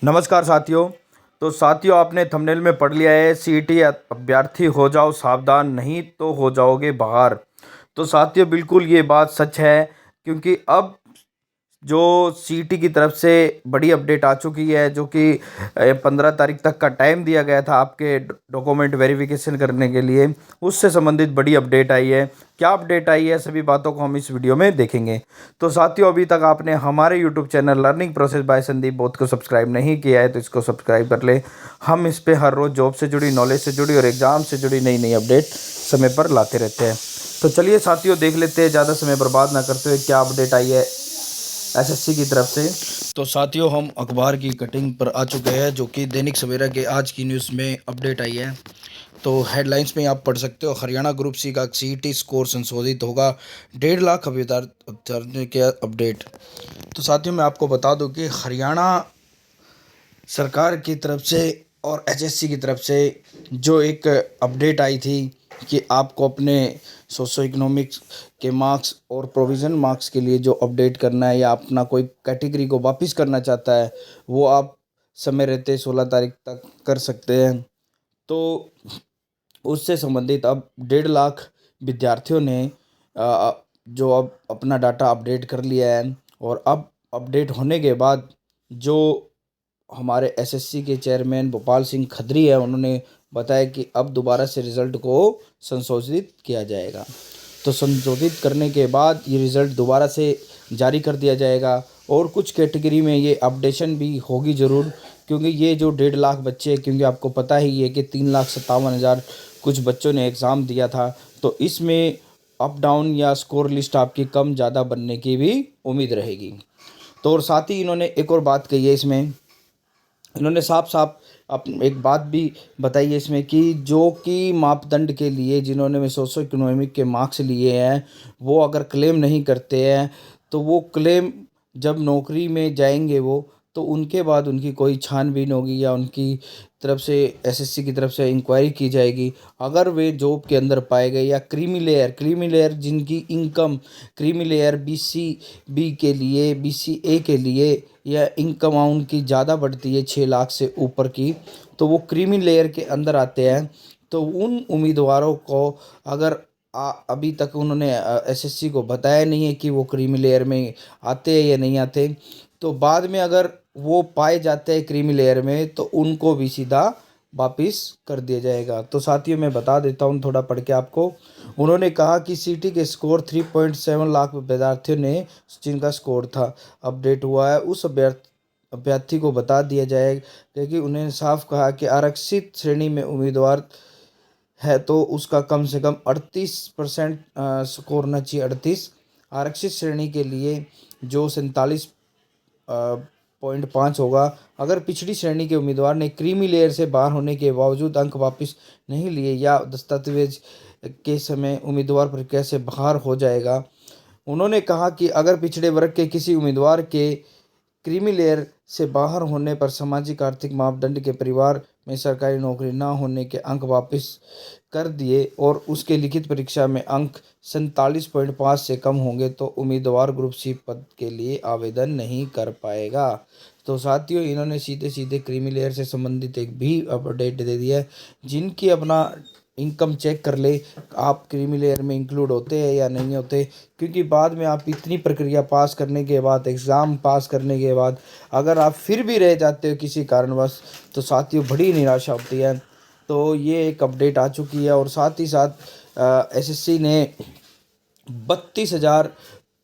नमस्कार साथियों। तो साथियों, आपने थंबनेल में पढ़ लिया है, सीईटी अभ्यर्थी हो जाओ सावधान, नहीं तो हो जाओगे बाहर। तो साथियों, बिल्कुल ये बात सच है, क्योंकि अब जो सीईटी की तरफ से बड़ी अपडेट आ चुकी है, जो कि 15 तारीख तक का टाइम दिया गया था आपके डॉक्यूमेंट वेरिफिकेशन करने के लिए, उससे संबंधित बड़ी अपडेट आई है। क्या अपडेट आई है, सभी बातों को हम इस वीडियो में देखेंगे। तो साथियों, अभी तक आपने हमारे YouTube channel learning process by Sandeep both को सब्सक्राइब नहीं किया है तो इसको सब्सक्राइब कर ले। हम इस पे हर रोज़ जॉब से जुड़ी, नॉलेज से जुड़ी और एग्ज़ाम से जुड़ी नई नई अपडेट समय पर लाते रहते हैं। तो चलिए साथियों, देख लेते हैं ज़्यादा समय बर्बाद ना करते हुए क्या अपडेट आई है एसएससी की तरफ से। तो साथियों, हम अखबार की कटिंग पर आ चुके हैं, जो कि दैनिक सवेरा के आज की न्यूज़ में अपडेट आई है। तो हेडलाइंस में आप पढ़ सकते हो, हरियाणा ग्रुप सी का सीईटी स्कोर संशोधित होगा, 1.5 लाख अभ्यर्थी के अपडेट। तो साथियों, मैं आपको बता दूं कि हरियाणा सरकार की तरफ से और एचएससी की तरफ से जो एक अपडेट आई थी कि आपको अपने सोशो इकोनॉमिक्स के मार्क्स और प्रोविज़न मार्क्स के लिए जो अपडेट करना है, या अपना कोई कैटेगरी को वापस करना चाहता है, वो आप समय रहते 16 तारीख तक कर सकते हैं। तो उससे संबंधित अब 1.5 लाख विद्यार्थियों ने जो अब अपना डाटा अपडेट कर लिया है। और अब अपडेट होने के बाद जो हमारे एसएससी के चेयरमैन भोपाल सिंह खत्री है, उन्होंने बताया कि अब दोबारा से रिज़ल्ट को संशोधित किया जाएगा। तो संशोधित करने के बाद ये रिज़ल्ट दोबारा से जारी कर दिया जाएगा, और कुछ कैटेगरी में ये अपडेशन भी होगी ज़रूर, क्योंकि ये जो 1.5 लाख बच्चे, क्योंकि आपको पता ही है कि 3,57,000 कुछ बच्चों ने एग्ज़ाम दिया था, तो इसमें अप डाउन या स्कोर लिस्ट आपकी कम ज़्यादा बनने की भी उम्मीद रहेगी। तो और साथ ही इन्होंने एक और बात कही है इसमें, इन्होंने साफ साफ एक बात भी बताई है इसमें कि जो कि मापदंड के लिए जिन्होंने में सोशो इकोनॉमिक के मार्क्स लिए हैं, वो अगर क्लेम नहीं करते हैं, तो वो क्लेम जब नौकरी में जाएंगे वो, तो उनके बाद उनकी कोई छानबीन होगी, या उनकी तरफ से एसएससी की तरफ से इंक्वायरी की जाएगी। अगर वे जॉब के अंदर पाए गए, या क्रीमी लेयर जिनकी income creamy layer BC B के लिए, बीसी ए के लिए, या इनकम अमाउंट की ज़्यादा बढ़ती है 6 लाख से ऊपर की, तो वो क्रीमी लेयर के अंदर आते हैं। तो उन उम्मीदवारों को, अगर अभी तक उन्होंने एसएससी को बताया नहीं है कि वो क्रीमी लेयर में आते हैं या नहीं आते, तो बाद में अगर वो पाए जाते हैं क्रीमी लेयर में, तो उनको भी सीधा वापिस कर दिया जाएगा। तो साथियों, मैं बता देता हूँ थोड़ा पढ़ के आपको। उन्होंने कहा कि सीटी के स्कोर 3.7 लाख विद्यार्थियों ने जिनका स्कोर था अपडेट हुआ है, उस अभ्यर्थी को बता दिया जाए, क्योंकि उन्हें साफ कहा कि आरक्षित श्रेणी में उम्मीदवार है तो उसका कम से कम 38% स्कोर होना चाहिए। 38 आरक्षित श्रेणी के लिए जो 47.5 होगा। अगर पिछड़ी श्रेणी के उम्मीदवार ने क्रीमी लेयर से बाहर होने के बावजूद अंक वापस नहीं लिए, या दस्तावेज के समय उम्मीदवार प्रक्रिया से बाहर हो जाएगा। उन्होंने कहा कि अगर पिछड़े वर्ग के किसी उम्मीदवार के क्रीमी लेयर से बाहर होने पर सामाजिक आर्थिक मापदंड के परिवार में सरकारी नौकरी न होने के अंक वापस कर दिए, और उसके लिखित परीक्षा में अंक 47.5 से कम होंगे, तो उम्मीदवार ग्रुप सी पद के लिए आवेदन नहीं कर पाएगा। तो साथियों, इन्होंने सीधे सीधे क्रीमी लेयर से संबंधित एक भी अपडेट दे दिया है। जिनकी अपना इनकम चेक कर ले, आप क्रीमी लेयर में इंक्लूड होते हैं या नहीं होते, क्योंकि बाद में आप इतनी प्रक्रिया पास करने के बाद, एग्ज़ाम पास करने के बाद, अगर आप फिर भी रह जाते हो किसी कारणवश, तो साथियों बड़ी निराशा होती है। तो ये एक अपडेट आ चुकी है। और साथ ही साथ एसएससी ने 32,000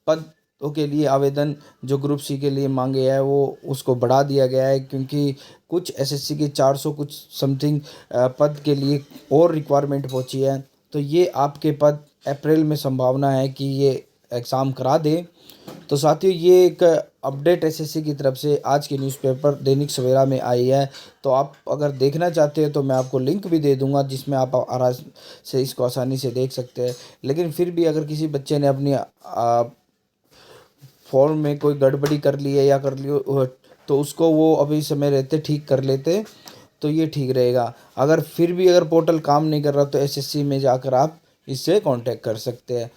पदों के लिए आवेदन जो ग्रुप सी के लिए मांगे हैं, वो उसको बढ़ा दिया गया है, क्योंकि कुछ एसएससी के 400 कुछ समथिंग पद के लिए और रिक्वायरमेंट पहुंची है। तो ये आपके पद अप्रैल में संभावना है कि ये एग्ज़ाम करा दे। तो साथियों, ये एक अपडेट एसएससी की तरफ से आज के न्यूज़पेपर दैनिक सवेरा में आई है। तो आप अगर देखना चाहते हैं तो मैं आपको लिंक भी दे दूंगा, जिसमें आप आराम से इसको आसानी से देख सकते हैं। लेकिन फिर भी अगर किसी बच्चे ने अपनी फॉर्म में कोई गड़बड़ी कर ली है, या कर ली हो, तो उसको वो अभी समय रहते ठीक कर लेते, तो ये ठीक रहेगा। अगर फिर भी अगर पोर्टल काम नहीं कर रहा, तो एसएससी में जाकर आप इससे कांटेक्ट कर सकते हैं।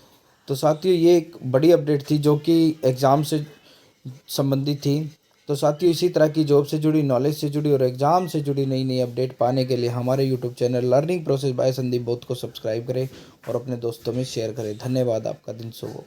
तो साथियों, ये एक बड़ी अपडेट थी जो कि एग्ज़ाम से संबंधित थी। तो साथियों इसी तरह की जॉब से जुड़ी, नॉलेज से जुड़ी और एग्ज़ाम से जुड़ी नई नई अपडेट पाने के लिए हमारे YouTube channel learning process by Sandeep both को सब्सक्राइब करें और अपने दोस्तों में शेयर करें। धन्यवाद। आपका दिन शुभ हो।